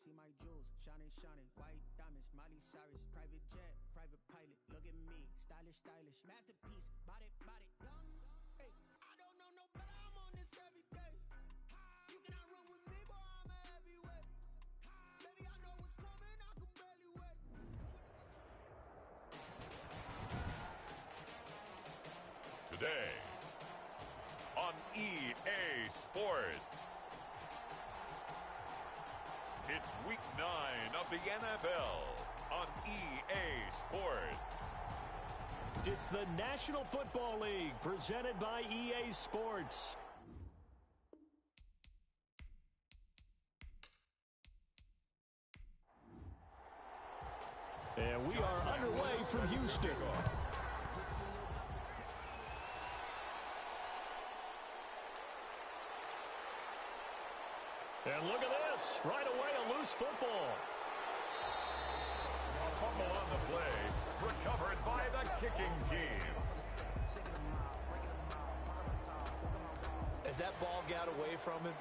See my jewels, shining, shining, white diamonds, Miley Cyrus, private jet, private pilot. Look at me, stylish, stylish, masterpiece, body, body. Hey, I don't know no better, I'm on this every day. You cannot run with me, boy, I'm a heavyweight. Baby, I know what's coming, I can barely wait. Today on EA Sports. It's week 9 of the NFL on EA Sports. It's the National Football League presented by EA Sports. And we are underway from Houston. And look at this. Right away, a loose football. A fumble on the play. Recovered by the kicking team. As that ball got away from him,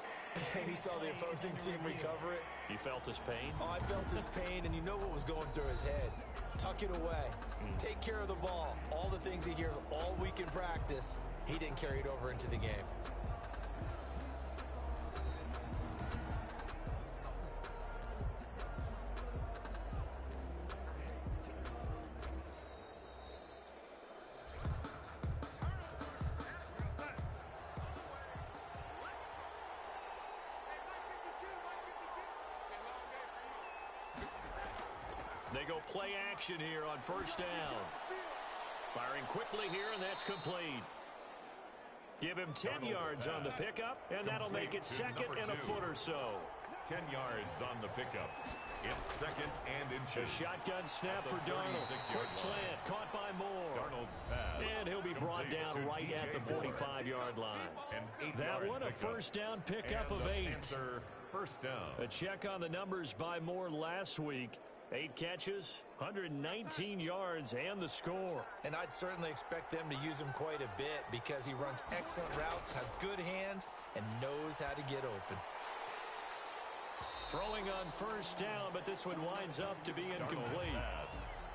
and he saw the opposing team recover it. You felt his pain? Oh, I felt his pain, and you know what was going through his head. Tuck it away. Take care of the ball. All the things he hears all week in practice, he didn't carry it over into the game. They go play action here on first down. Firing quickly here, and that's complete. Give him 10 yards on the pickup, and that'll make it second and a foot or so. 10 yards on the pickup. It's second and inches. A shotgun snap for Darnold. Quick slant, caught by Moore. Darnold's pass. And he'll be brought down right at the 45-yard line. That one, a first down pickup of 8. First down. A check on the numbers by Moore last week. 8 catches, 119 yards, and the score. And I'd certainly expect them to use him quite a bit because he runs excellent routes, has good hands, and knows how to get open. Throwing on first down, but this one winds up to be incomplete.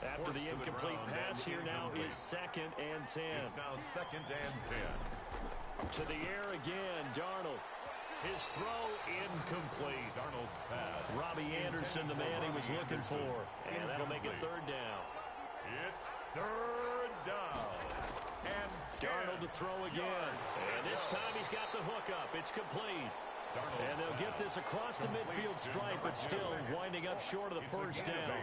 After the incomplete pass, here now is second and 10. It's now second and 10. To the air again, Darnold. His throw incomplete. Darnold's pass. Robbie Anderson, the man he was looking for. And that'll make it third down. It's third down. And Darnold to throw again. And this time he's got the hook up. It's complete. And they'll get this across the midfield stripe, but still winding up short of the first down.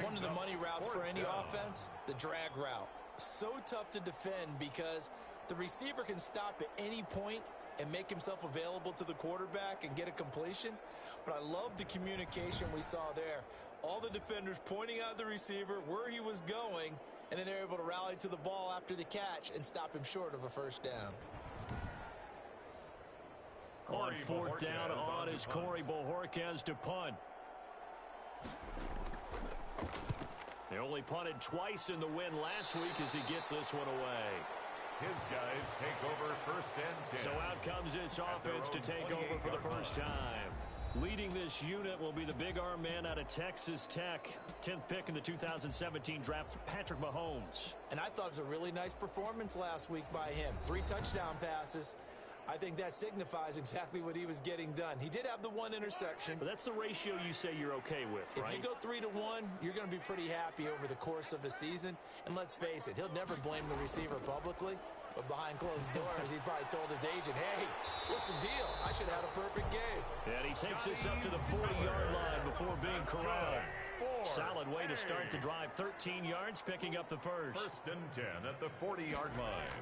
One of the money routes for any offense, the drag route. So tough to defend because the receiver can stop at any point and make himself available to the quarterback and get a completion. But I love the communication we saw there. All the defenders pointing out the receiver, where he was going, and then they're able to rally to the ball after the catch and stop him short of a first down. On fourth down on is Corey Bojorquez to punt. They only punted twice in the win last week as he gets this one away. His guys take over first and 10. So out comes this offense to take over for the first time. Leading this unit will be the big arm man out of Texas Tech. 10th pick in the 2017 draft, Patrick Mahomes. And I thought it was a really nice performance last week by him. 3 touchdown passes. I think that signifies exactly what he was getting done. He did have the 1 interception. But that's the ratio you say you're okay with, right? If you go 3-to-1, you're going to be pretty happy over the course of the season. And let's face it, he'll never blame the receiver publicly. But behind closed doors, he probably told his agent, hey, what's the deal? I should have had a perfect game. And he takes this up to the 40-yard line before being corralled. Solid way to start the drive. 13 yards, picking up the first. First and 10 at the 40-yard line.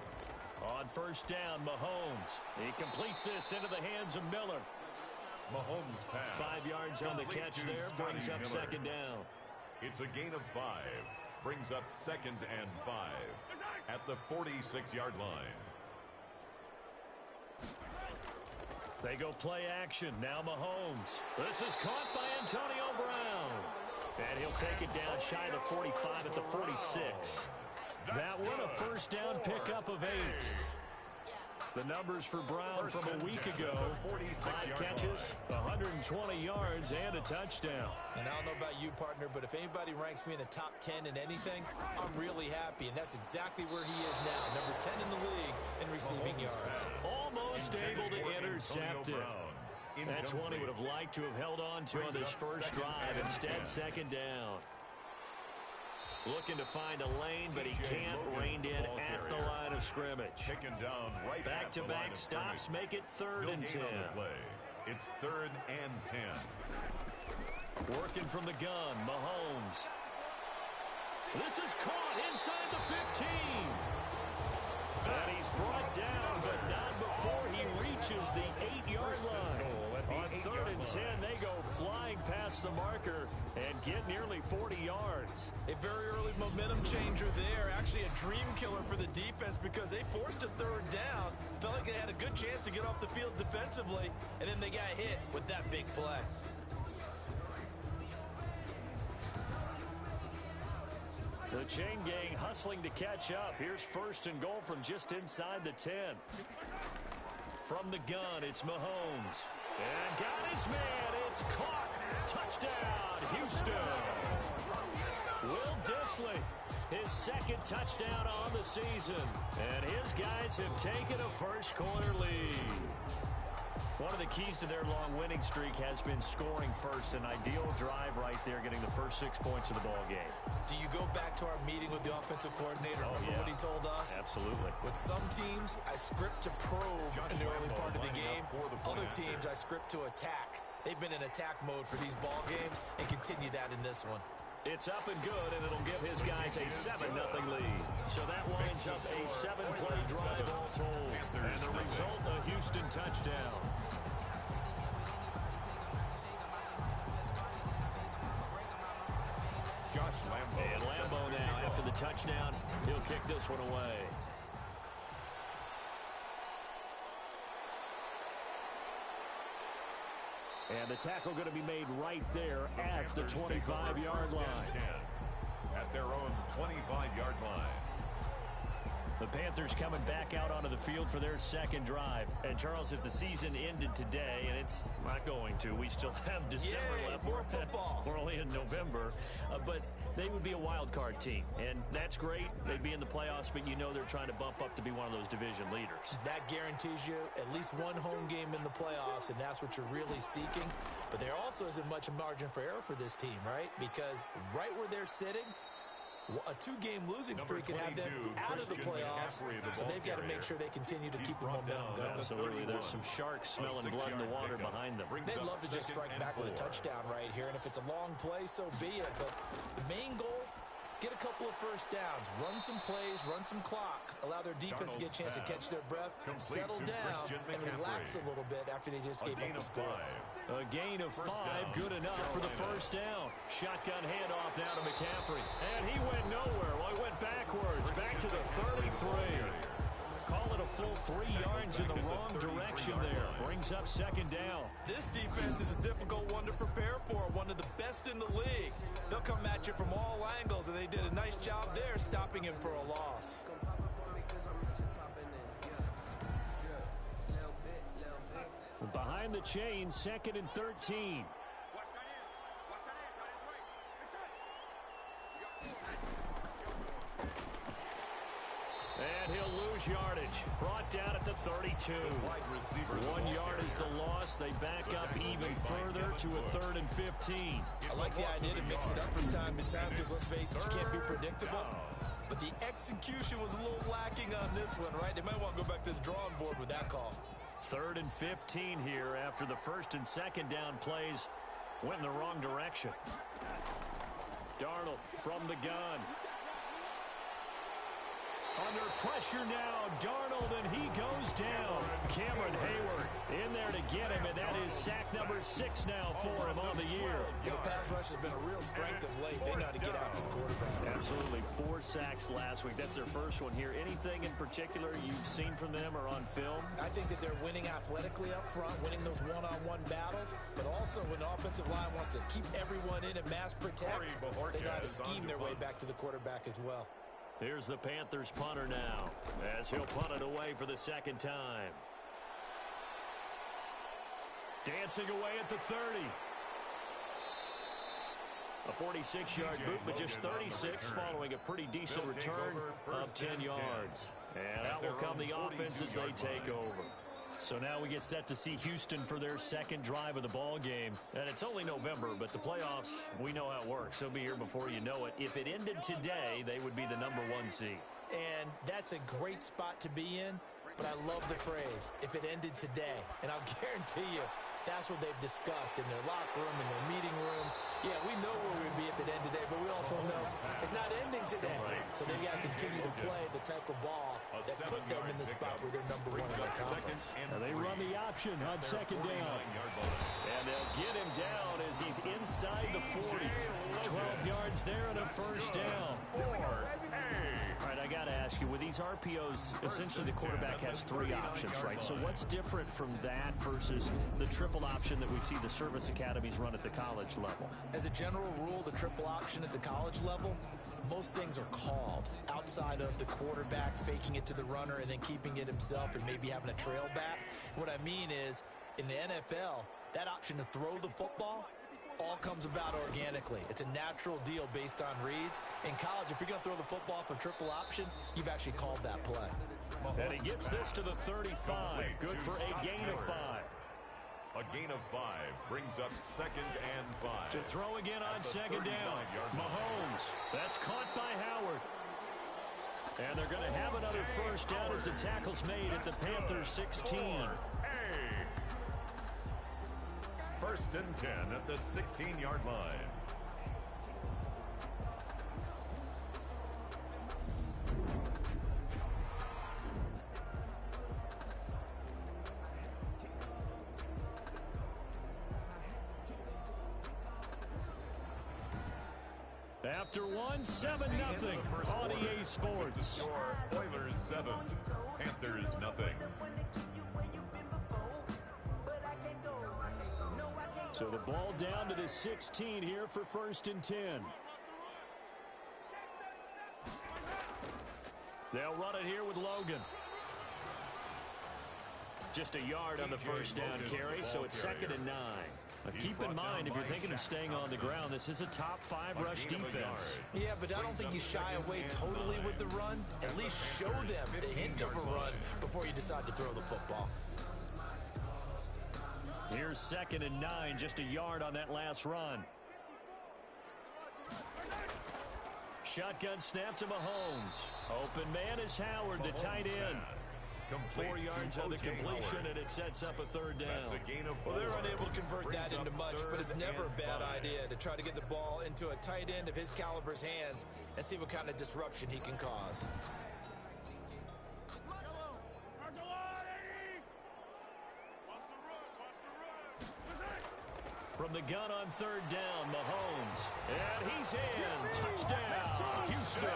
On first down, Mahomes. He completes this into the hands of Miller. Mahomes pass. 5 yards on the catch there, brings up second down. It's a gain of 5. Brings up second and 5 at the 46-yard line. They go play action. Now Mahomes. This is caught by Antonio Brown. And he'll take it down shy of the 45 at the 46. That one a first down pickup of 8. The numbers for Brown from a week ago: 5 catches, 120 yards, and a touchdown. And I don't know about you, partner, but if anybody ranks me in the top 10 in anything, I'm really happy, and that's exactly where he is now, number 10 in the league in receiving yards. Almost able to intercept it. That's one he would have liked to have held on to on this first drive. Instead, second down. Looking to find a lane, but he can't. Reined in at the line of scrimmage. Back-to-back stops make it 3rd and 10. It's 3rd and 10. Working from the gun, Mahomes. This is caught inside the 15. And he's brought down, but not before he reaches the 8-yard line. On 3rd and 10, they go flying past the marker and get nearly 40 yards. A very early momentum changer there. Actually a dream killer for the defense because they forced a 3rd down. Felt like they had a good chance to get off the field defensively, and then they got hit with that big play. The chain gang hustling to catch up. Here's 1st and goal from just inside the 10. From the gun, it's Mahomes. And got his man. It's caught. Touchdown, Houston. Will Dissly, his 2nd touchdown on the season. And his guys have taken a first-quarter lead. One of the keys to their long winning streak has been scoring first. An ideal drive right there, getting the first 6 points of the ball game. Do you go back to our meeting with the offensive coordinator? Remember what he told us? Absolutely. With some teams, I script to probe in the early part of the game. Other teams, I script to attack. They've been in attack mode for these ball games and continue that in this one. It's up and good, and it'll give his guys a 7-0 lead. So that lines up a 7-play drive all told. And the result, a Houston touchdown. And Lambeau now, after the touchdown, he'll kick this one away. And the tackle going to be made right there at the 25-yard line. At their own 25-yard line. The Panthers coming back out onto the field for their 2nd drive. And, Charles, if the season ended today, and it's not going to, we still have December left. More football. We're only in November. But they would be a wild card team. And that's great. They'd be in the playoffs, but you know they're trying to bump up to be one of those division leaders. That guarantees you at least one home game in the playoffs, and that's what you're really seeking. But there also isn't much margin for error for this team, right? Because right where they're sitting, a 2-game losing streak can have them out of the playoffs, so they've got to make sure they continue to keep the momentum going. Absolutely. There's some sharks smelling blood in the water behind them. They'd love to just strike back with a touchdown right here, and if it's a long play, so be it. But the main goal, get a couple of first downs, run some plays, run some clock, allow their defense to get a chance to catch their breath, settle down, and relax a little bit after they just gave up the score. A gain of 5, good enough for the first down. Shotgun handoff now to McCaffrey. And he went nowhere. Well, he went backwards, back to the 33. Call it a full 3 yards in the wrong direction there. Brings up 2nd down. This defense is a difficult one to prepare for, one of the best in the league. They'll come at you from all angles, and they did a nice job there stopping him for a loss. Behind the chain, 2nd and 13. And he'll lose yardage. Brought down at the 32. 1 yard is the loss. They back up even further to a 3rd and 15. I like the idea to mix it up from time to time because, let's face it, you can't be predictable. But the execution was a little lacking on this one, right? They might want to go back to the drawing board with that call. 3rd and 15 here after the 1st and 2nd down plays went in the wrong direction. Darnold from the gun. Under pressure now, Darnold, and he goes down. Cameron Hayward in there to get him, and that is sack number 6 now for him on the year. The pass rush has been a real strength of late. They know how to get after the quarterback. Absolutely. 4 sacks last week. That's their first one here. Anything in particular you've seen from them or on film? I think that they're winning athletically up front, winning those one-on-one battles, but also when the offensive line wants to keep everyone in and mass protect, they know how to scheme their way back to the quarterback as well. Here's the Panthers punter now, as he'll punt it away for the second time. Dancing away at the 30. A 46-yard boot, but just 36 following a pretty decent return of 10 yards. And out will come the offense as they take over. So now we get set to see Houston for their second drive of the ball game. And it's only November, but the playoffs, we know how it works. They'll be here before you know it. If it ended today, they would be the #1 seed. And that's a great spot to be in, but I love the phrase, if it ended today. And I'll guarantee you, that's what they've discussed in their locker room, in their meeting rooms. Yeah, we know where we'd be if it ended today, but we also know it's not ending today. So they've got to continue to play the type of ball that put them in the spot where they're #1 in the conference. And they run the option on second down. And they'll get him down as he's inside the 40. 12 yards there and a first down. All right, I got to ask you, with these RPOs, essentially the quarterback has 3 options, right? So what's different from that versus the triple option that we see the service academies run at the college level? As a general rule, the triple option at the college level, most things are called outside of the quarterback faking it to the runner and then keeping it himself and maybe having a trail back. What I mean is, in the NFL, that option to throw the football all comes about organically. It's a natural deal based on reads. In college, if you're going to throw the football off a triple option, you've actually called that play. And he gets this to the 35. Good for a gain of 5. A gain of 5 brings up 2nd and 5. To throw again on second down. Mahomes. That's caught by Howard. And they're going to have another first down as the tackle's made at the Panthers 16. First and 10 at the 16-yard line. After one, 7-0 on EA Sports. Oilers 7, Panthers 0. So the ball down to the 16 here for first and 10. They'll run it here with Logan. Just a yard on the first down carry, so it's 2nd and 9. Now keep in mind, if you're thinking of staying on the ground, this is a top 5 rush defense. Yeah, but I don't think you shy away totally with the run. At least show them the hint of a run before you decide to throw the football. Here's 2nd and 9, just a yard on that last run. Shotgun snap to Mahomes. Open man is Howard, the tight end. 4 yards on the completion, and it sets up a 3rd down. Well, they're unable to convert that into much, but it's never a bad idea to try to get the ball into a tight end of his caliber's hands and see what kind of disruption he can cause. From the gun on 3rd down, Mahomes. And he's in. Touchdown, Houston.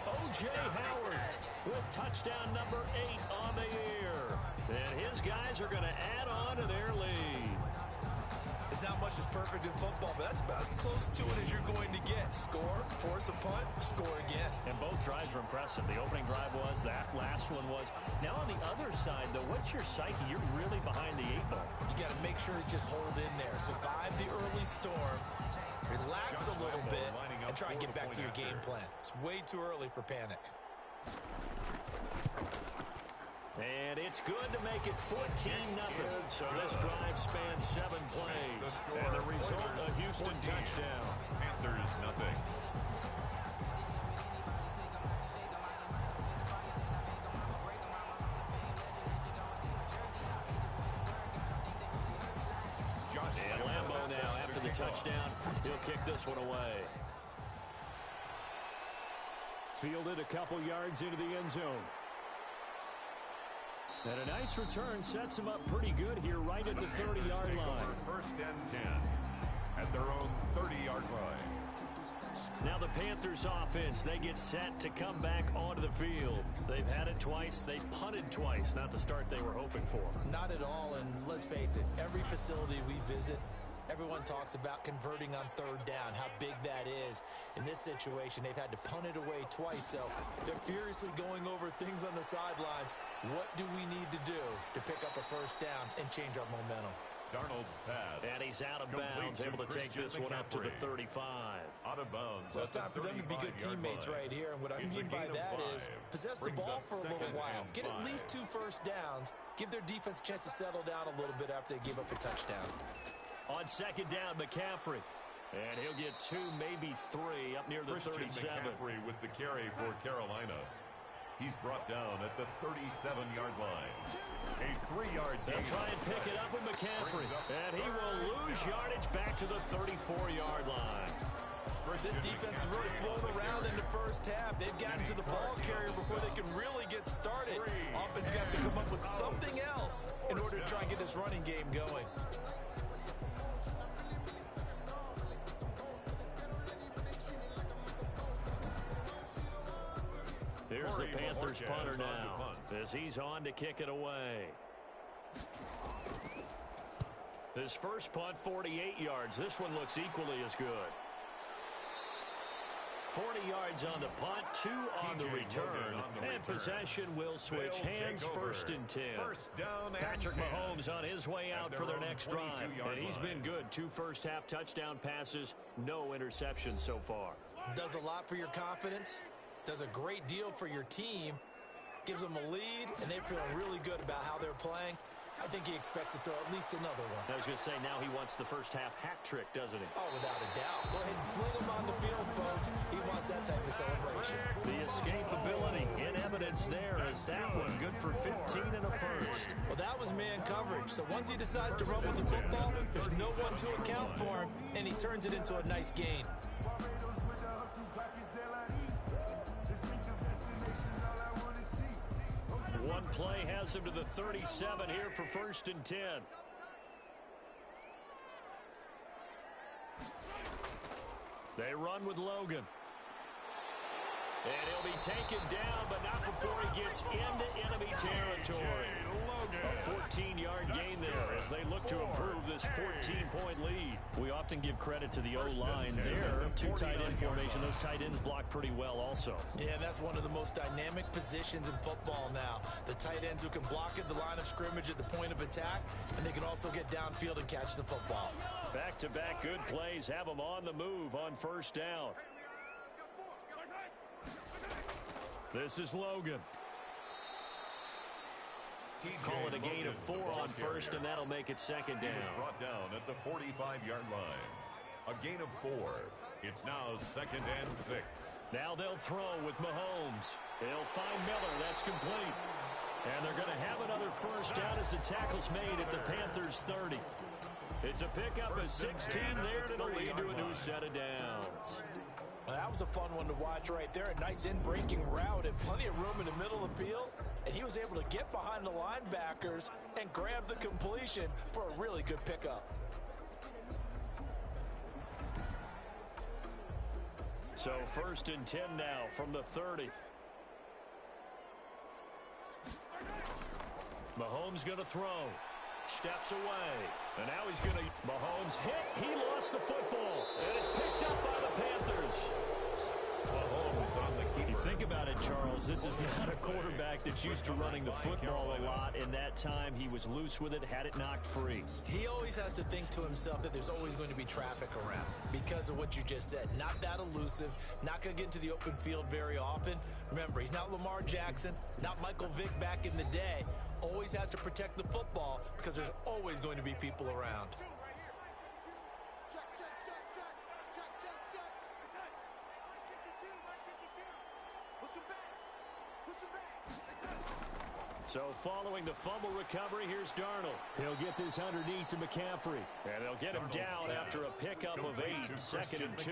O.J. Howard with touchdown number 8 on the year. And his guys are going to add on to their lead. It's not much as perfect in football, but that's about as close to it as you're going to get. Score, force a punt, score again. And both drives were impressive. The opening drive was, that last one was. Now on the other side, though, what's your psyche? You're really behind the 8 ball. You got to make sure you just hold in there. Survive the early storm, relax a little bit, and try and get back to your game plan. It's way too early for panic. And it's good to make it 14-0. So this drive spans 7 plays. And the result, a Houston touchdown. Panthers 0. And Lambeau now, after the touchdown, he'll kick this one away. Fielded a couple yards into the end zone. And a nice return sets him up pretty good here right at the 30-yard line. First and 10 at their own 30-yard line. Now the Panthers offense, they get set to come back onto the field. They've had it twice. They've punted twice. Not the start they were hoping for. Not at all, and let's face it, every facility we visit, Everyone talks about converting on third down, how big that is. In this situation, they've had to punt it away twice, so they're furiously going over things on the sidelines. What do we need to do to pick up a first down and change our momentum? Darnold's pass. And he's out of bounds, able to take this one up to the 35. Out of bounds. Well, it's time for them to be good teammates right here. And what I mean by that is possess the ball for a little while. Get at least 2 first downs. Give their defense a chance to settle down a little bit after they give up a touchdown. On second down, McCaffrey. And he'll get 2, maybe 3 up near the 37. McCaffrey with the carry for Carolina. He's brought down at the 37-yard line. A 3-yard gain. They'll try and pick it up with McCaffrey. And he will lose yardage back to the 34-yard line. This defense is really flown around in the first half. They've gotten to the ball carrier before they can really get started. Offense got to come up with something else in order to try and get this running game going. Here's the Panthers punter now as he's on to kick it away. His first punt, 48 yards. This one looks equally as good. 40 yards on the punt, 2 on the return. And possession will switch hands, 1st and 10. Patrick Mahomes on his way out for their next drive. And he's been good. 2 first-half touchdown passes, no interceptions so far. Does a lot for your confidence. Does a great deal for your team. Gives them a lead, and they're feeling really good about how they're playing. I think he expects to throw at least another one. I was going to say, now he wants the first-half hat trick, doesn't he? Oh, without a doubt. Go ahead and fling him on the field, folks. He wants that type of celebration. The escapability in evidence there as that one good for 15 and a first. Well, that was man coverage. So once he decides to run with the football, there's no one to account for him, and he turns it into a nice gain. One play has him to the 37 here for 1st and 10. They run with Logan. And he'll be taken down, but not before he gets into enemy territory. A 14-yard gain there as they look to improve this 14-point lead. We often give credit to the O-line there. 2 tight end formation. Those tight ends block pretty well also. Yeah, that's one of the most dynamic positions in football now. The tight ends who can block at the line of scrimmage at the point of attack, and they can also get downfield and catch the football. Back-to-back good plays have them on the move on 1st down. This is Logan. Call it a gain of 4 on 1st, and that'll make it 2nd down. He was brought down at the 45-yard line. A gain of 4. It's now 2nd and 6. Now they'll throw with Mahomes. They'll find Miller. That's complete. And they're going to have another first down as the tackle's made at the Panthers 30. It's a pickup of 16 there, and it'll lead to a new set of downs. Well, that was a fun one to watch right there. A nice in-breaking route and plenty of room in the middle of the field. And he was able to get behind the linebackers and grab the completion for a really good pickup. So 1st and 10 now from the 30. Mahomes going to throw. Steps away. And now he's going to... Mahomes hit. He lost the football. And it's picked up by the Panthers. Mahomes on the keeper. You think about it, Charles. This is not a quarterback that's used to running the football a lot. In that time, he was loose with it, had it knocked free. He always has to think to himself that there's always going to be traffic around because of what you just said. Not that elusive. Not going to get into the open field very often. Remember, he's not Lamar Jackson, not Michael Vick back in the day. Always has to protect the football because there's always going to be people around. So following the fumble recovery, here's Darnold. He'll get this underneath to McCaffrey. And they'll get him down after a pickup of 8, 2nd and 2.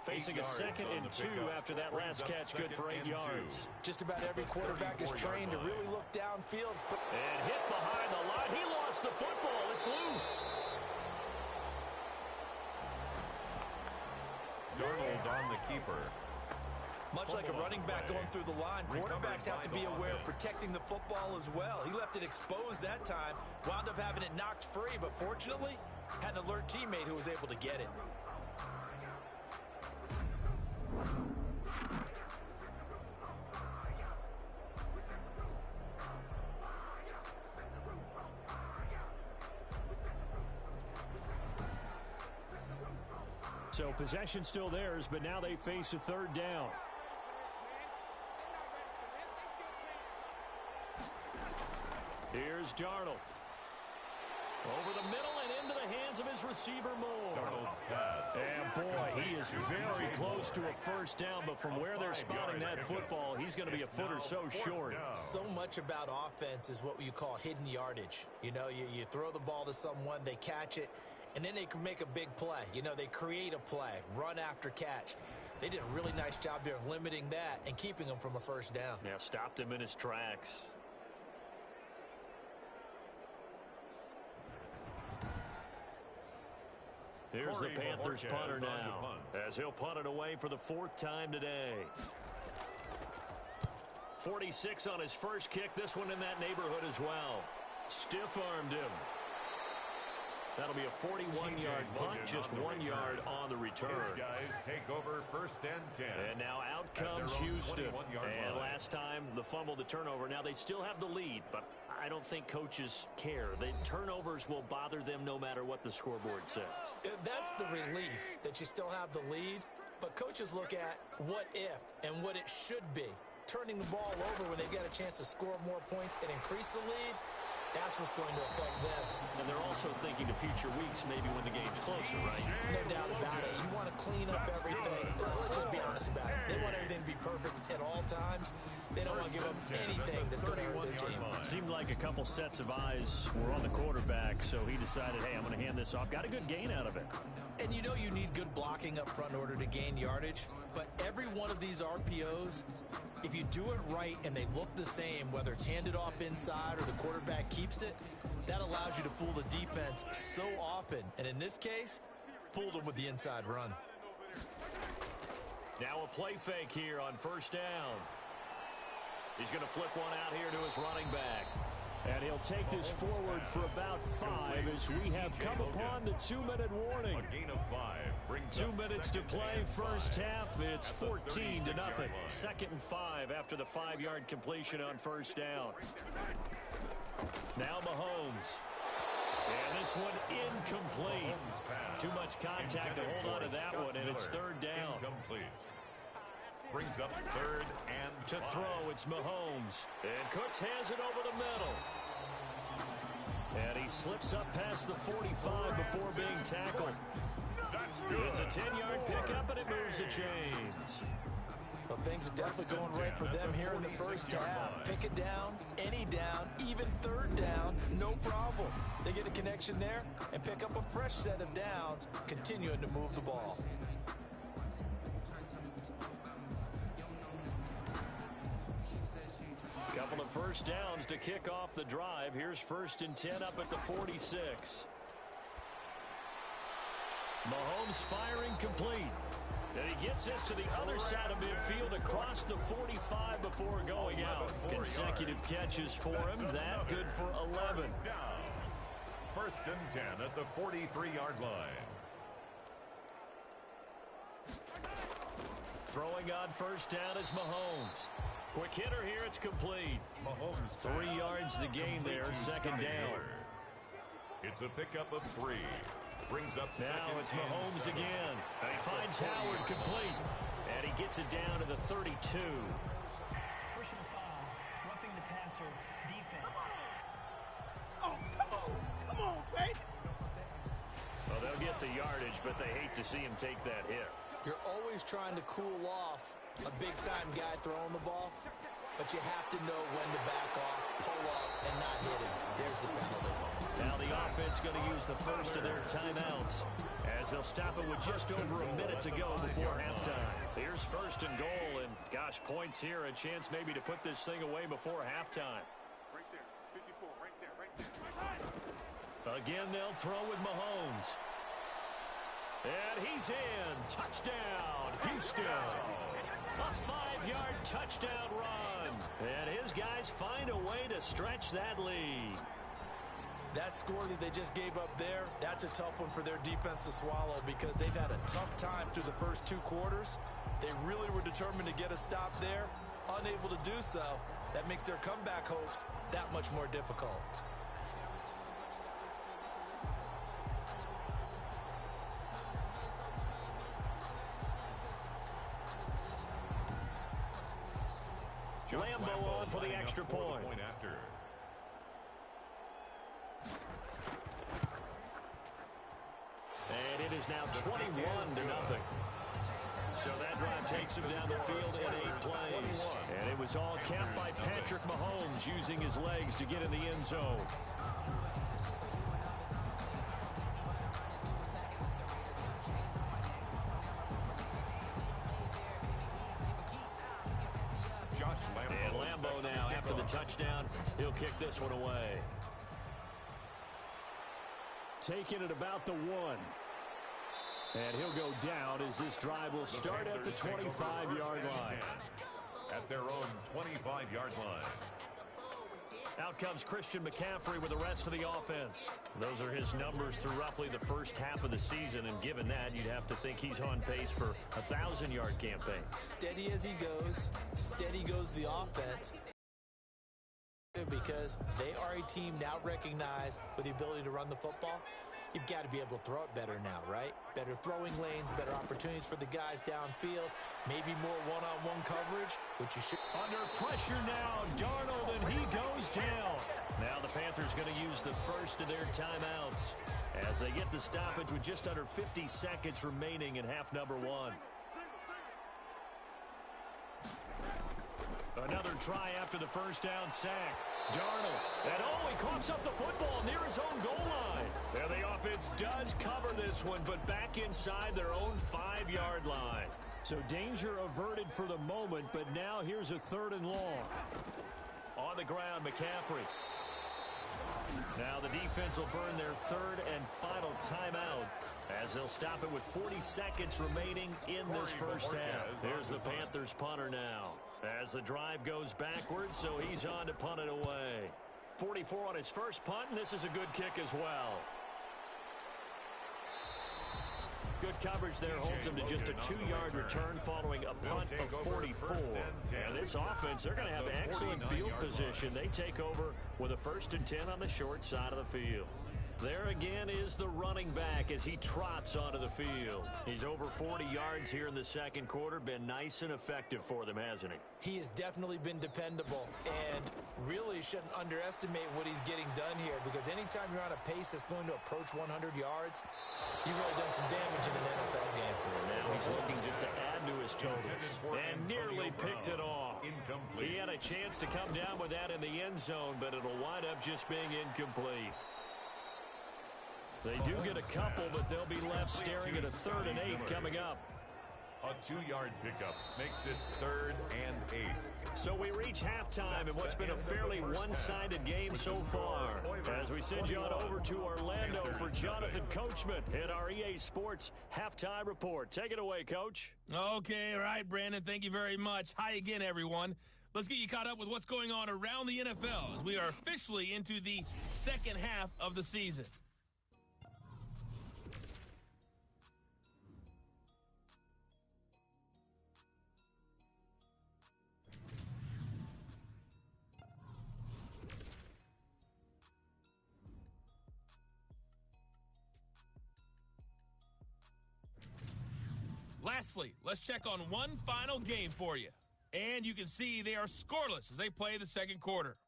Facing a 2nd and 2 after that last catch, good for 8 yards. Just about every quarterback is trained to really look downfield. And hit behind the line. He lost the football. It's loose. Darnold on the keeper. Much like a running back going through the line, quarterbacks have to be aware of protecting the football as well. He left it exposed that time, wound up having it knocked free, but fortunately, Had an alert teammate who was able to get it. So possession still theirs, but now they face a third down. Here's Darnold. Over the middle and into the hands of his receiver, Moore. Darnold's pass. And boy, he is very close to a first down, but from where they're spotting that football, he's going to be a foot or so short. So much about offense is what you call hidden yardage. You know, you throw the ball to someone, they catch it, and then they can make a big play. You know, they create a play, run after catch. They did a really nice job there of limiting that and keeping him from a first down. Yeah, stopped him in his tracks. Here's the Panthers punter now, as he'll punt it away for the fourth time today. 46 on his first kick, this one in that neighborhood as well. Stiff-armed him. That'll be a 41-yard punt, just 1 yard on the return. His guys take over first and 10. And now out comes Houston. And last time, the fumble, the turnover. Now they still have the lead, but I don't think coaches care. The turnovers will bother them no matter what the scoreboard says. That's the relief that you still have the lead, but coaches look at what if and what it should be. Turning the ball over when they've got a chance to score more points and increase the lead, that's what's going to affect them. And they're also thinking to future weeks, maybe when the game's closer, right? No doubt about it. You want to clean up everything. Let's just be honest about it. They want everything to be perfect at all times. They don't want to give up anything that's going to hurt their team. Seemed like a couple sets of eyes were on the quarterback, so he decided, hey, I'm going to hand this off. Got a good gain out of it. And you know you need good blocking up front in order to gain yardage, but every one of these RPOs, if you do it right and they look the same, whether it's handed off inside or the quarterback keeps it, that allows you to fool the defense so often. And in this case, fooled them with the inside run. Now a play fake here on first down. He's going to flip one out here to his running back. And he'll take this forward for about 5 as we have come upon the 2-minute warning. A gain of 5 brings 2 minutes to play first half. It's 14-0. Second and 5 after the 5-yard completion on first down. Now Mahomes. And this one incomplete. Too much contact to hold on to that one, and it's third down. Incomplete. Brings up third and to throw, it's Mahomes. And Cooks has it over the middle. And he slips up past the 45 before being tackled. It's a 10-yard pickup, and it moves the chains. Well, things are definitely going right for them here in the first half. Pick it down, any down, even third down, no problem. They get a connection there and pick up a fresh set of downs, continuing to move the ball. Couple of first downs to kick off the drive. Here's first and 10 up at the 46. Mahomes firing complete. And he gets this to the other side of midfield across the 45 before going out. Consecutive catches for him. That good for 11. First and 10 at the 43-yard line. Throwing on first down is Mahomes. Quick hitter here, it's complete. Mahomes 3 yards the gain there, second down. It's a pickup of 3. Brings up now it's Mahomes again. And he finds Howard complete. And he gets it down to the 32. Personal foul, roughing the passer, defense. Oh, come on, baby. Well, they'll get the yardage, but they hate to see him take that hit. You're always trying to cool off a big-time guy throwing the ball, but you have to know when to back off, pull up, and not hit him. There's the penalty. Now the offense going to use the first of their timeouts as they'll stop it with just over a minute to go before halftime. Here's first and goal, and gosh, points here, a chance maybe to put this thing away before halftime. Right there, 54, right there. Again, they'll throw with Mahomes. And he's in. Touchdown, Houston. A 5-yard touchdown run. And his guys find a way to stretch that lead. That score that they just gave up there, that's a tough one for their defense to swallow because they've had a tough time through the first 2 quarters. They really were determined to get a stop there. Unable to do so, that makes their comeback hopes that much more difficult. Lambo on for the extra point. And it is now 21-0. So that drive takes him down the field in 8 plays. And it was all kept by Patrick Mahomes using his legs to get in the end zone. And Lambo now, after the touchdown, he'll kick this one away. Taking it about the 1. And he'll go down as this drive will start at the 25-yard line. At their own 25-yard line. Out comes Christian McCaffrey with the rest of the offense. Those are his numbers through roughly the first half of the season, and given that, you'd have to think he's on pace for a 1,000-yard campaign. Steady as he goes, steady goes the offense. Because they are a team now recognized with the ability to run the football. You've got to be able to throw it better now, right? Better throwing lanes, better opportunities for the guys downfield, maybe more one-on-one coverage, which you should. Under pressure now, Darnold, and he goes down. Now the Panthers going to use the first of their timeouts as they get the stoppage with just under 50 seconds remaining in half number 1. Another try after the first down sack. Darnold, and he coughs up the football near his own goal line. There the offense does cover this one, but back inside their own 5-yard line. So danger averted for the moment, but now here's a 3rd and long. On the ground, McCaffrey. Now the defense will burn their 3rd and final timeout as they'll stop it with 40 seconds remaining in this first half. Here's the Panthers punter now as the drive goes backwards, so he's on to punt it away. 44 on his first punt, and this is a good kick as well. Good coverage there holds him to just a 2-yard return following a punt of 44. And this offense, they're going to have excellent field position. They take over with a 1st and 10 on the short side of the field. There again is the running back as he trots onto the field. He's over 40 yards here in the second quarter. Been nice and effective for them, hasn't he? He has definitely been dependable and really shouldn't underestimate what he's getting done here because anytime you're on a pace that's going to approach 100 yards, you've really done some damage in an NFL game. And now he's looking just to add to his totals and nearly picked it off. He had a chance to come down with that in the end zone, but it'll wind up just being incomplete. They do get a couple, but they'll be left staring at a 3rd and 8 coming up. A 2-yard pickup makes it 3rd and 8. So we reach halftime in what's been a fairly one-sided game so far. As we send you on over to Orlando for Jonathan Coachman in our EA Sports Halftime Report. Take it away, Coach. Okay, all right, Brandon. Thank you very much. Hi again, everyone. Let's get you caught up with what's going on around the NFL as we are officially into the second half of the season. Lastly, let's check on one final game for you. And you can see they are scoreless as they play the second quarter.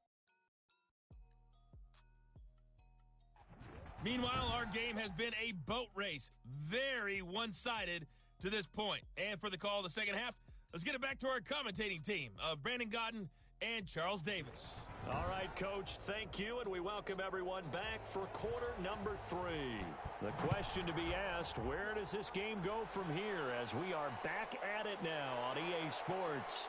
Meanwhile, our game has been a boat race. Very one-sided to this point. And for the call of the second half, let's get it back to our commentating team of Brandon Godden and Charles Davis. All right, Coach, thank you, and we welcome everyone back for quarter number 3. The question to be asked, where does this game go from here as we are back at it now on EA Sports?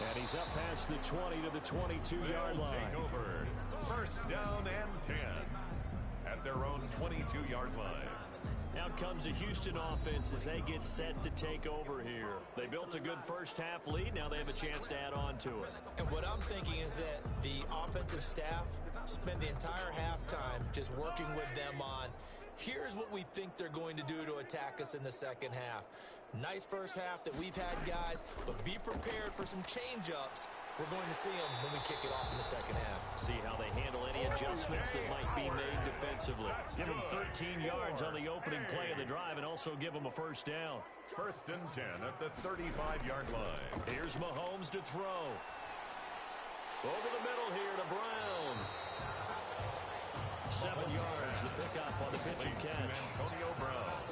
And he's up past the 20 to the 22-yard line. Take over. 1st down and 10 at their own 22-yard line. Out comes the Houston offense as they get set to take over here. They built a good first half lead. Now they have a chance to add on to it. And what I'm thinking is that the offensive staff spent the entire halftime just working with them on, here's what we think they're going to do to attack us in the second half. Nice first half that we've had, guys, but be prepared for some change-ups. We're going to see them when we kick it off in the second half. See how they handle any adjustments that might be made defensively. Give them 13 yards on the opening play of the drive and also give them a first down. 1st and 10 at the 35-yard line. Here's Mahomes to throw. Over the middle here to Brown. 7 yards, the pickup on the pitch and catch. Antonio Brown.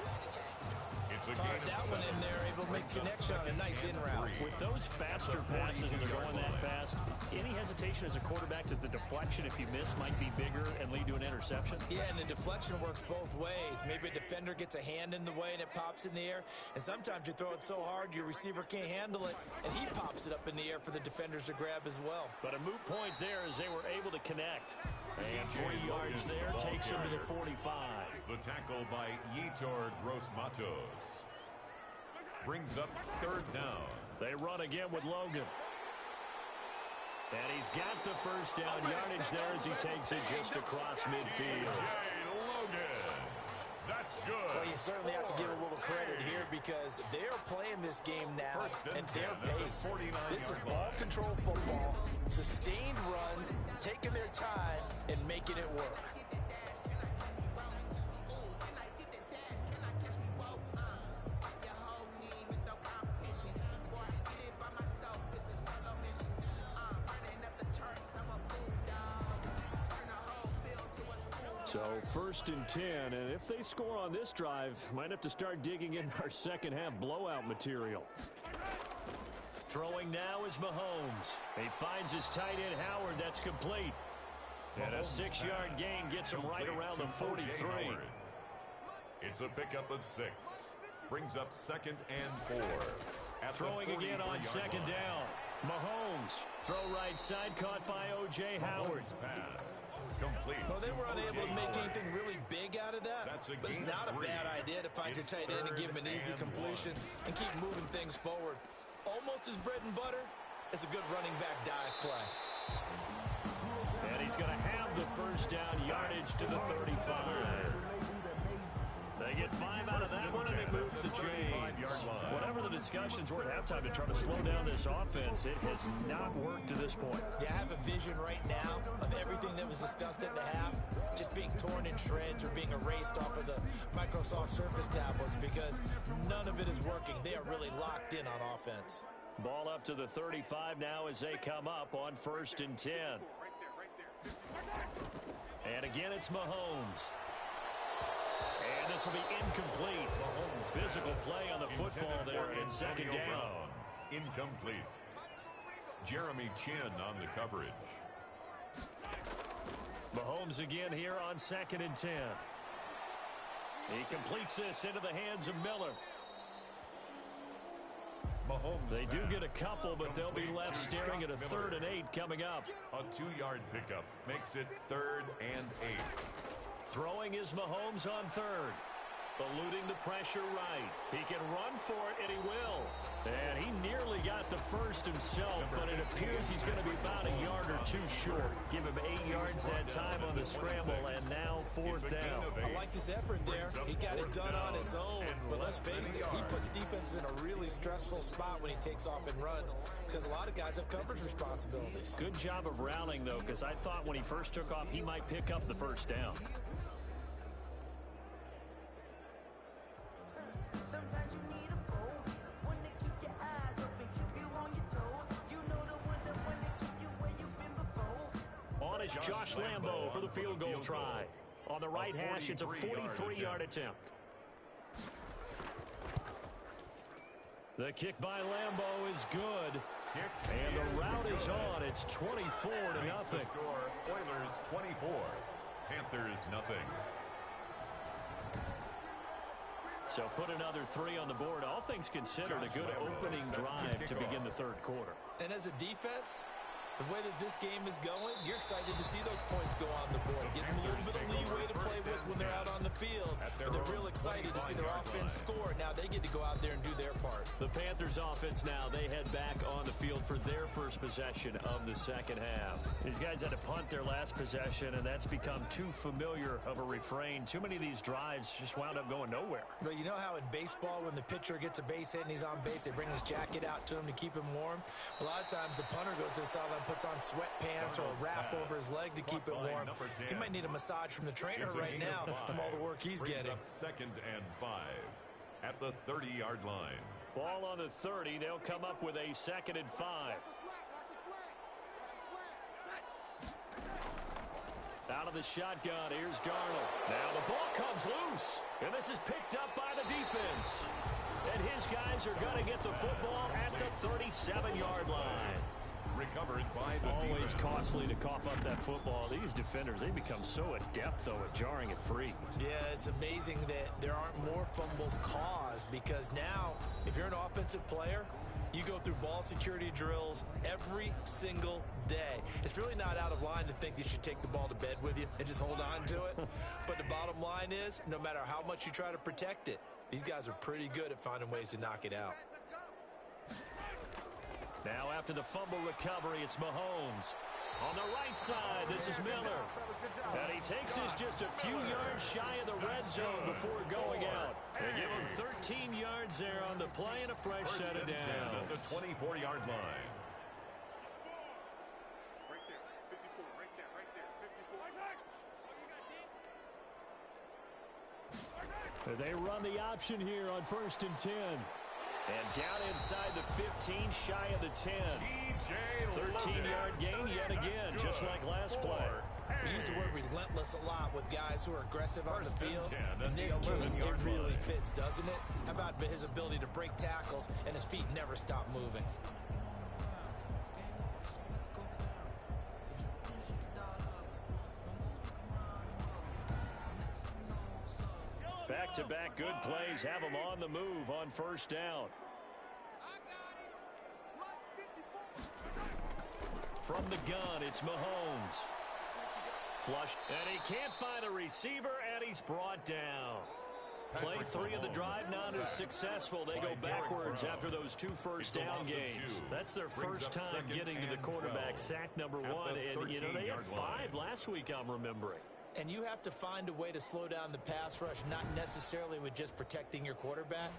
Fired that one in there, able to make connection on a nice in route. With those faster passes and they're going that fast, any hesitation as a quarterback that the deflection, if you miss, might be bigger and lead to an interception? Yeah, and the deflection works both ways. Maybe a defender gets a hand in the way and it pops in the air, and sometimes you throw it so hard your receiver can't handle it, and he pops it up in the air for the defenders to grab as well. But a moot point there as they were able to connect. And 3 yards there takes him to the 45. The tackle by Yetur Gross-Matos brings up 3rd down. They run again with Logan. And he's got the first down yardage there as he takes it just across midfield. Logan. That's good. Well, you certainly have to give a little credit here because they're playing this game now at their pace. This is ball control football, sustained runs, taking their time, and making it work. So 1st and 10, and if they score on this drive, might have to start digging in our second half blowout material. Throwing now is Mahomes. He finds his tight end Howard. That's complete. And a 6-yard gain gets him right around the 43. It's a pickup of 6. Brings up 2nd and 4. Throwing again on 2nd down. Mahomes. Throw right side caught by O.J. Howard. Pass. Complete. Well, they were unable to make anything really big out of that, but it's not a bad idea to find your tight end and give him an easy completion and keep moving things forward. Almost as bread and butter as a good running back dive play. And he's going to have the first down yardage to the 35. They get 5 out of that one, and it moves the chains. Whatever the discussions were at halftime to try to slow down this offense, it has not worked to this point. Yeah, I have a vision right now of everything that was discussed at the half just being torn in shreds or being erased off of the Microsoft Surface tablets because none of it is working. They are really locked in on offense. Ball up to the 35 now as they come up on 1st and 10. And again, it's Mahomes. And this will be incomplete. Physical play on the football there, and it's 2nd down. Incomplete. Jeremy Chin on the coverage. Mahomes again here on 2nd and 10. He completes this into the hands of Miller. Mahomes they do get a couple, but they'll be left staring at a 3rd and 8 coming up. A 2-yard pickup makes it 3rd and 8. Throwing is Mahomes on 3rd. Eluding the pressure right. He can run for it, and he will. And he nearly got the first himself, but it appears he's going to be about a yard or 2 short. Give him 8 yards that time on the scramble, and now 4th down. I like his effort there. He got it done on his own. But let's face it, he puts defenses in a really stressful spot when he takes off and runs because a lot of guys have coverage responsibilities. Good job of rallying, though, because I thought when he first took off, he might pick up the first down. Is Josh Lambo for the field goal try. On the right hash, it's a 43-yard attempt. The kick by Lambo is good. And the route is on. It's 24-0. Oilers 24. Panthers nothing. So put another 3 on the board. All things considered, a good opening drive to begin the 3rd quarter. And as a defense, the way that this game is going, you're excited to see those points go on the board. It gives them a little bit of leeway to play with when they're out on the field. But they're real excited excited to see their offense score. Now they get to go out there and do their part. The Panthers offense now, they head back on the field for their first possession of the second half. These guys had to punt their last possession, and that's become too familiar of a refrain. Too many of these drives just wound up going nowhere. But you know how in baseball, when the pitcher gets a base hit and he's on base, they bring his jacket out to him to keep him warm? A lot of times the punter goes to the sideline, puts on sweatpants or a wrap over his leg to keep it warm. He might need a massage from the trainer right now from all the work he's getting. Second and 5 at the 30-yard line. Ball on the 30. They'll come up with a second and 5. Out of the shotgun, here's Darnold. Now the ball comes loose, and this is picked up by the defense. And his guys are going to get the football at the 37-yard line. Recovered by the Always defense. costly to cough up that football. These defenders, they become so adept, though, at jarring it free. Yeah, it's amazing that there aren't more fumbles caused, because now, if you're an offensive player, you go through ball security drills every single day. It's really not out of line to think that you should take the ball to bed with you and just hold on to it. But the bottom line is, no matter how much you try to protect it, these guys are pretty good at finding ways to knock it out. Now after the fumble recovery, it's Mahomes. On the right side, this is Miller. And he takes us just a few yards shy of the red zone before going out. They give him 13 yards there on the play and a fresh set of downs. At the 24-yard line. Right there, 54, right there, 54. They run the option here on 1st and 10. And down inside the 15, shy of the 10. 13-yard gain yet again, just like last play. We use the word relentless a lot with guys who are aggressive on the field. In this case, it really fits, doesn't it? How about his ability to break tackles and his feet never stop moving? Back-to-back good plays have them on the move on 1st down. From the gun, it's Mahomes. Flush, and he can't find a receiver, and he's brought down. Play 3 of the drive not as successful. They go backwards after those 2 first down gains. That's their first time getting to the quarterback, sack number 1. And, you know, they had 5 last week, I'm remembering. And you have to find a way to slow down the pass rush, not necessarily with just protecting your quarterback,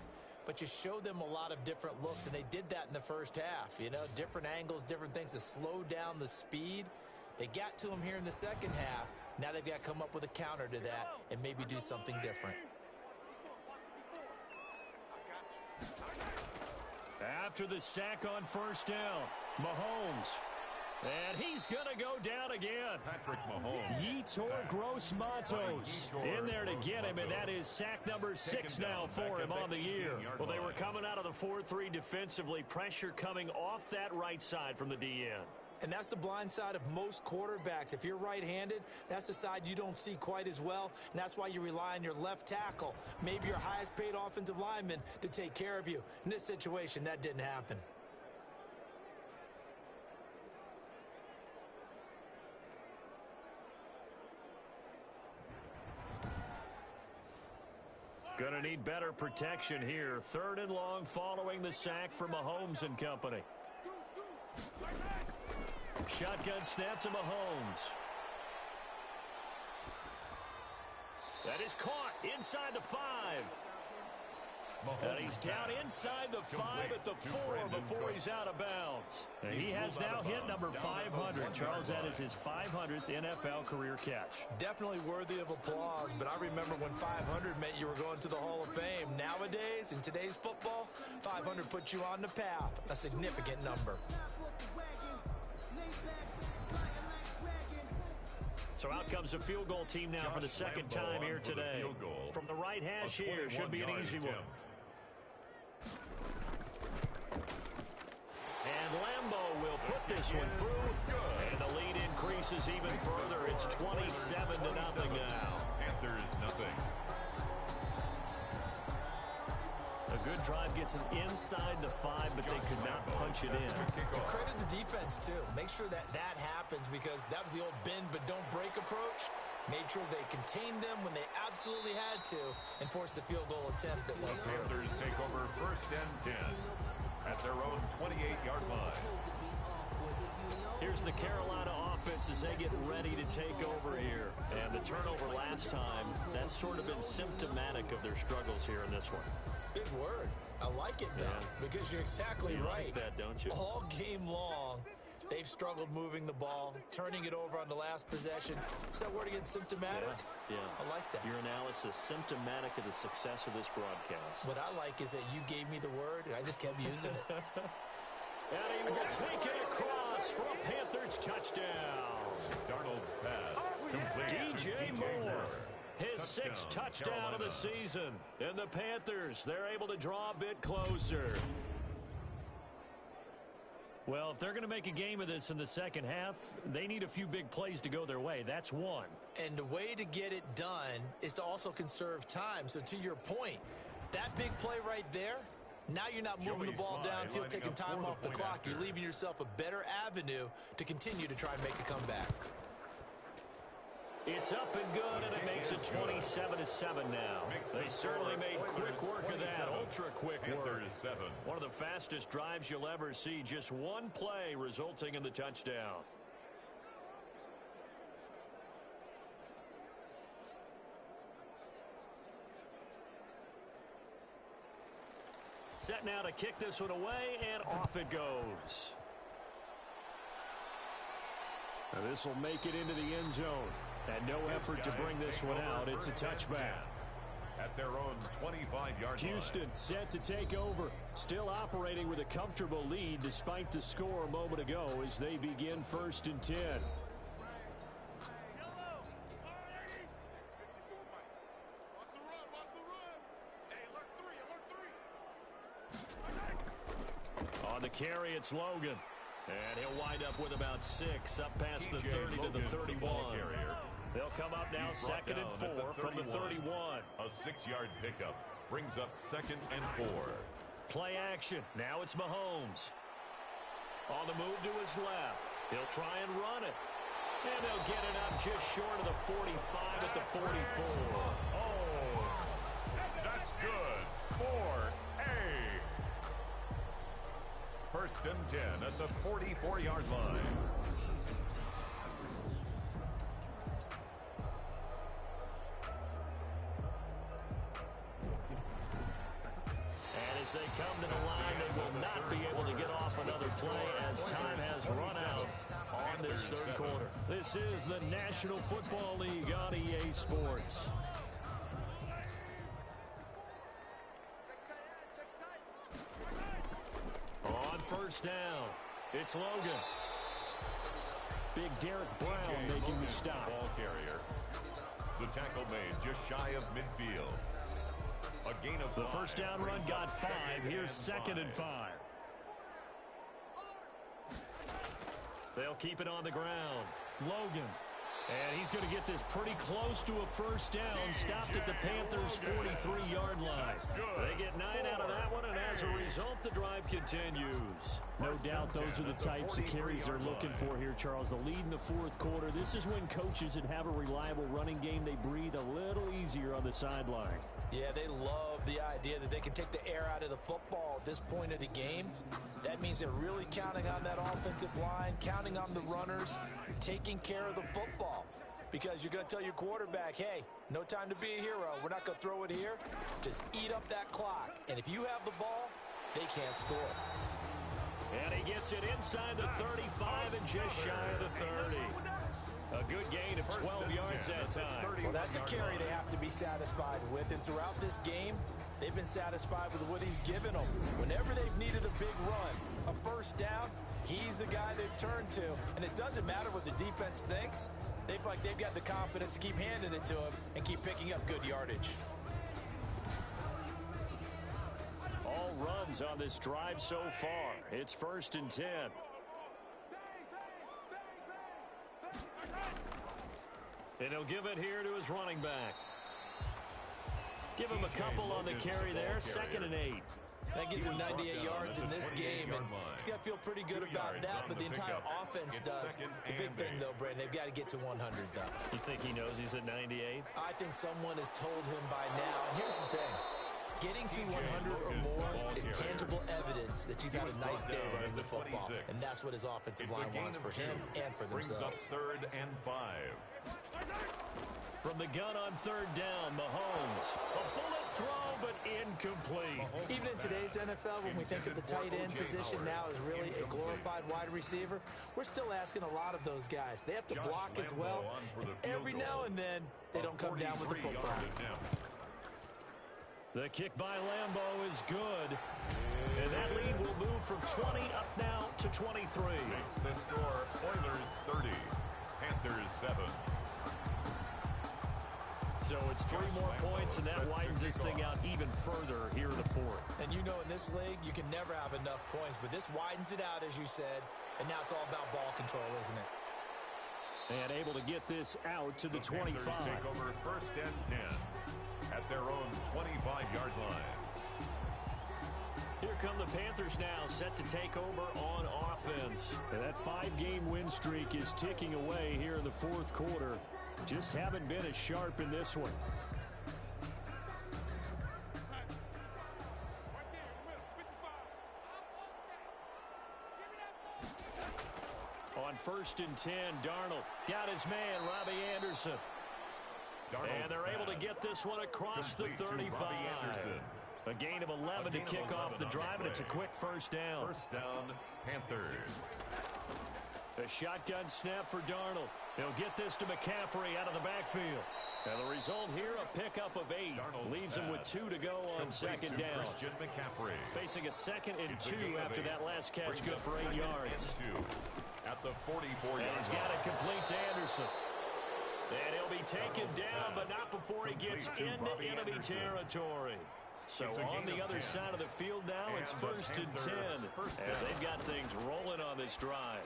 but you show them a lot of different looks, and they did that in the first half. You know, different angles, different things to slow down the speed. They got to him here in the second half. Now they've got to come up with a counter to that and maybe do something different. After the sack on 1st down, Mahomes. And he's going to go down again. Patrick Mahomes. He tore Gross Matos in there to get him, and that is sack number 6 now for him on the year. Well, they were coming out of the 4-3 defensively. Pressure coming off that right side from the DN. And that's the blind side of most quarterbacks. If you're right-handed, that's the side you don't see quite as well, and that's why you rely on your left tackle, maybe your highest-paid offensive lineman, to take care of you. In this situation, that didn't happen. Going to need better protection here. 3rd and long following the sack for Mahomes and company. Shotgun snap to Mahomes. That is caught inside the 5. And he's down inside the 5 at the 4 before he's out of bounds. And he has now hit number 500. Charles, that is his 500th NFL career catch. Definitely worthy of applause, but I remember when 500 meant you were going to the Hall of Fame. Nowadays, in today's football, 500 puts you on the path, a significant number. So out comes the field goal team now for the second time here today. From the right hash here, should be an easy one. And Lambeau will put this one through, and the lead increases even further. It's 27-0 now. Panthers nothing. A good drive gets them inside the 5, but they could not punch it in. And credit the defense, too. Make sure that that happens, because that was the old bend but don't break approach. Made sure they contained them when they absolutely had to and forced the field goal attempt that went through. Panthers take over 1st and 10 at their own 28-yard line. Here's the Carolina offense as they get ready to take over here. And the turnover last time, that's sort of been symptomatic of their struggles here in this one. Big word. I like it, though, because you're exactly right. Like that, don't you? All game long, they've struggled moving the ball, turning it over on the last possession. Is that word again, symptomatic? Yeah. I like that. Your analysis, symptomatic of the success of this broadcast. What I like is that you gave me the word, and I just kept using it. And he will take it across for a Panthers touchdown. Darnold's pass complete DJ Moore. His Touchdown, 6th touchdown Carolina. of the season. And the Panthers, they're able to draw a bit closer. Well, if they're going to make a game of this in the second half, they need a few big plays to go their way. That's one. And the way to get it done is to also conserve time. So to your point, that big play right there, now you're not moving the ball downfield, taking time off the clock. You're leaving yourself a better avenue to continue to try and make a comeback. It's up and good, and it makes it 27-7 now. They certainly made quick work of that, ultra-quick work. One of the fastest drives you'll ever see, just one play resulting in the touchdown. Set now to kick this one away, and off it goes. Now this will make it into the end zone. And no effort to bring this one out. It's a touchback. At their own 25-yard line. Houston set to take over. Still operating with a comfortable lead despite the score a moment ago as they begin 1st and 10. On the carry, it's Logan. And he'll wind up with about 6 up past the 30 to the 31. They'll come up now 2nd and 4 from the 31. A 6-yard pickup brings up 2nd and 4. Play action. Now it's Mahomes. On the move to his left. He'll try and run it. And they'll get it up just short of the 45 at the 44. Oh, that's good. 4A. 1st and 10 at the 44-yard line. As they come to the line, they will not be able to get off another play as time has run out on this 3rd quarter. This is the National Football League on EA Sports. On 1st down, it's Logan. Big Derek Brown making the stop. Ball carrier. The tackle made just shy of midfield. A gain of the 1st down run got 5. Here's 2nd and 5. They'll keep it on the ground. Logan. And he's going to get this pretty close to a 1st down. Stopped at the Panthers' 43-yard line. They get 9 out of that one, and as a result, the drive continues. No doubt those are the types of carries they're looking for here, Charles. The lead in the 4th quarter. This is when coaches that have a reliable running game, they breathe a little easier on the sideline. Yeah, they love the idea that they can take the air out of the football at this point of the game. That means they're really counting on that offensive line, counting on the runners, taking care of the football. Because you're going to tell your quarterback, hey, no time to be a hero. We're not going to throw it here. Just eat up that clock. And if you have the ball, they can't score. And he gets it inside the 35 and just shy of the 30. A good gain of 12 yards that time. Well, that's a carry they have to be satisfied with. And throughout this game, they've been satisfied with what he's given them. Whenever they've needed a big run, a 1st down, he's the guy they've turned to. And it doesn't matter what the defense thinks. They've got the confidence to keep handing it to him and keep picking up good yardage. All runs on this drive so far. It's 1st and 10. And he'll give it here to his running back. Give him a couple on the carry there. 2nd and 8. That gives him 98 yards in this game, and he's got to feel pretty good about that, but the entire offense does. The big thing, though, Brandon, they've got to get to 100, though. You think he knows he's at 98? I think someone has told him by now. And here's the thing. Getting to 100 or more is tangible evidence that you've had a nice day running the football. And that's what his offensive line wants for him and for themselves. Brings up 3rd and 5. From the gun on 3rd down, Mahomes. A bullet throw, but incomplete. Even in today's NFL, when we think of the tight end position now as really a glorified wide receiver, we're still asking a lot of those guys. They have to block as well. And every now and then, they don't come down with the football. The kick by Lambeau is good. And that lead will move from 20 up now to 23. Makes the score Oilers 30, Panthers 7. So it's 3 more points, and that widens this thing out even further here in the 4th. And you know in this league, you can never have enough points, but this widens it out, as you said, and now it's all about ball control, isn't it? And able to get this out to the 25. Panthers take over 1st and 10 at their own 25-yard line. Here come the Panthers now, set to take over on offense. And that 5-game win streak is ticking away here in the 4th quarter. Just haven't been as sharp in this one. On 1st and 10, Darnold got his man, Robbie Anderson. And they're able to get this one across the 35. A gain of 11 to kick off the drive, and it's a quick 1st down. 1st down, Panthers. A shotgun snap for Darnold. He'll get this to McCaffrey out of the backfield. And the result here, a pickup of 8. Leaves him with 2 to go on 2nd down. Facing a 2nd and 2 after that last catch, good for 8 yards. At the 44-yard line. And he's got it complete to Anderson. And he'll be taken down, but not before he gets into enemy territory. So on the other side of the field now, it's 1st and 10 as they've got things rolling on this drive.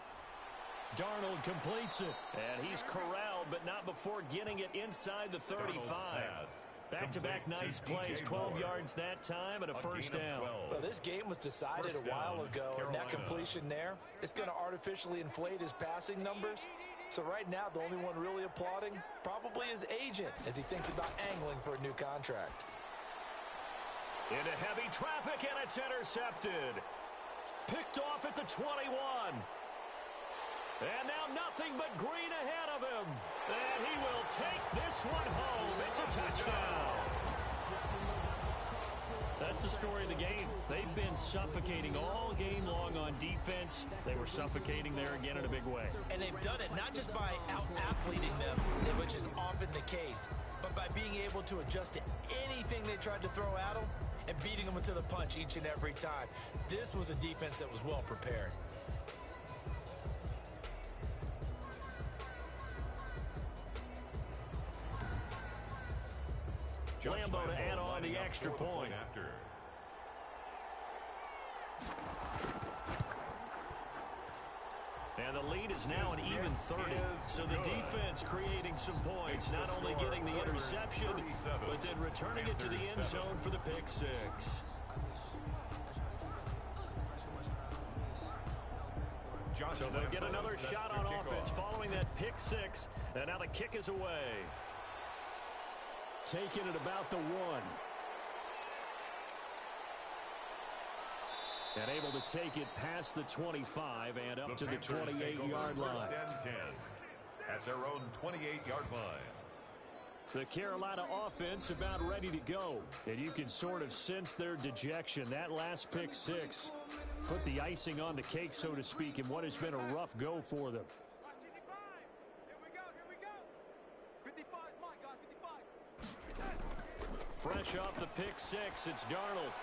Darnold completes it, and he's corralled, but not before getting it inside the 35. Back-to-back nice plays, 12 yards that time, and a 1st down. Well, this game was decided a while ago, and that completion there, it's going to artificially inflate his passing numbers. So right now, the only one really applauding probably his agent as he thinks about angling for a new contract. Into heavy traffic, and it's intercepted. Picked off at the 21. And now nothing but green ahead of him. And he will take this one home. It's a touchdown. That's the story of the game. They've been suffocating all game long on defense. They were suffocating there again in a big way. And they've done it not just by out-athleting them, which is often the case, but by being able to adjust to anything they tried to throw at them and beating them into the punch each and every time. This was a defense that was well prepared. Lambeau to add on the extra point. And the lead is now an even 30. So the defense creating some points, not only getting the interception, but then returning it to the end zone for the pick 6. So they'll get another shot on offense following that pick 6. And now the kick is away. Taking it about the 1. And able to take it past the 25 and up to the 28-yard line. 1st and 10 at their own 28-yard line. The Carolina offense about ready to go. And you can sort of sense their dejection. That last pick 6 put the icing on the cake, so to speak, in what has been a rough go for them. Fresh off the pick 6, it's Darnold.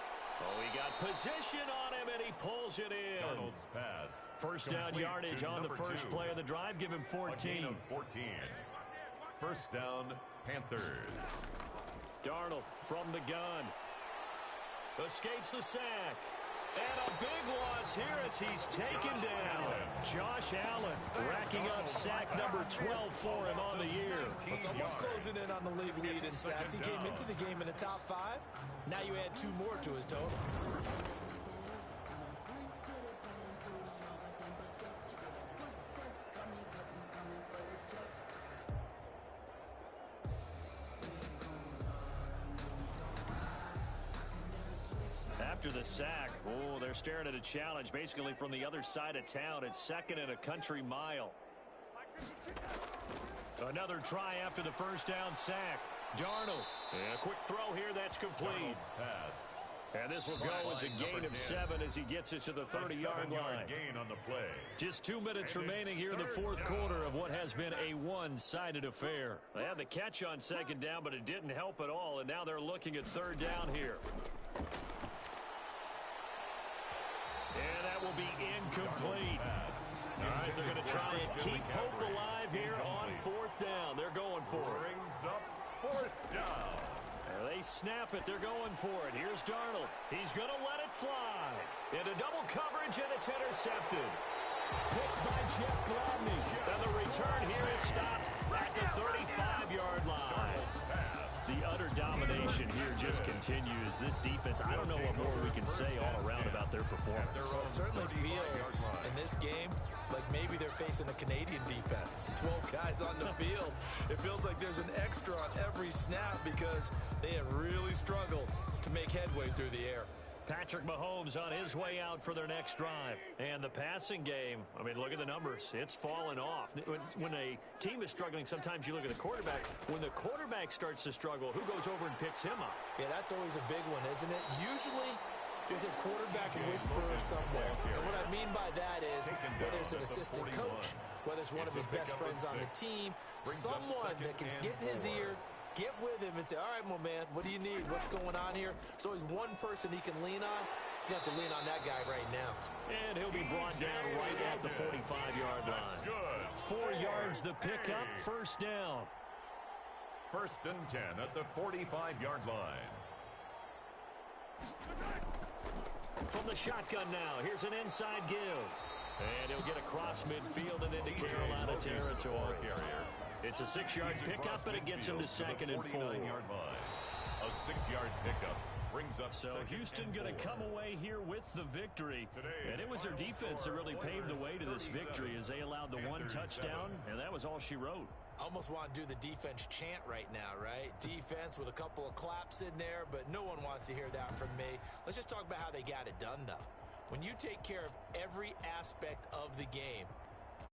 Oh, he got position on him, and he pulls it in. Darnold's pass. 1st down yardage on the first play of the drive. Give him 14. A gain of 14. 1st down, Panthers. Darnold from the gun. Escapes the sack. And a big loss here as he's taken down. Josh Allen racking up sack number 12 for him on the year. Well, someone's closing in on the league lead in sacks. He came into the game in the top 5. Now you add 2 more to his total. After the sack, they're staring at a challenge basically from the other side of town. It's 2nd and a country mile. Another try after the first down sack. Darnold. And a quick throw here that's complete. Pass. And this will go as a gain of 7 as he gets it to the 30-yard line. Gain on the play. Just 2 minutes remaining here in the 4th quarter of what has been a one-sided affair. They had the catch on 2nd down, but it didn't help at all, and now they're looking at 3rd down here. And that will be incomplete. All right, they're going to try and keep hope alive here on 4th down. They're going for it. Brings up 4th down. And they snap it. They're going for it. Here's Darnold. He's going to let it fly. Into double coverage, and it's intercepted. Picked by Jeff Gladney. And the return here is stopped at the 35-yard line. The utter domination here just continues. This defense, I don't know what more we can say all around about their performance. Well, it certainly feels in this game like maybe they're facing a Canadian defense. 12 guys on the field. It feels like there's an extra on every snap because they have really struggled to make headway through the air. Patrick Mahomes on his way out for their next drive. And the passing game, I mean, look at the numbers. It's fallen off. When a team is struggling, sometimes you look at the quarterback. When the quarterback starts to struggle, who goes over and picks him up? Yeah, that's always a big one, isn't it? Usually, there's a quarterback whisperer somewhere. And what I mean by that is, whether it's an assistant coach, whether it's one of his best friends on the team, someone that can get in his ear, get with him and say, all right, my man, what do you need? What's going on here? So he's one person he can lean on. He's going to have to lean on that guy right now. And he'll be brought down right at the 45-yard line. 4 yards the pickup, 1st down. 1st and 10 at the 45-yard line. From the shotgun now, here's an inside give. And he'll get across midfield and into Carolina territory. It's a 6-yard pickup, and it gets him to 2nd and 4. A 6-yard pickup brings up. So Houston going to come away here with the victory. And it was their defense that really paved the way to this victory as they allowed the 1 touchdown, and that was all she wrote. Almost want to do the defense chant right now, right? Defense with a couple of claps in there, but no one wants to hear that from me. Let's just talk about how they got it done, though. When you take care of every aspect of the game,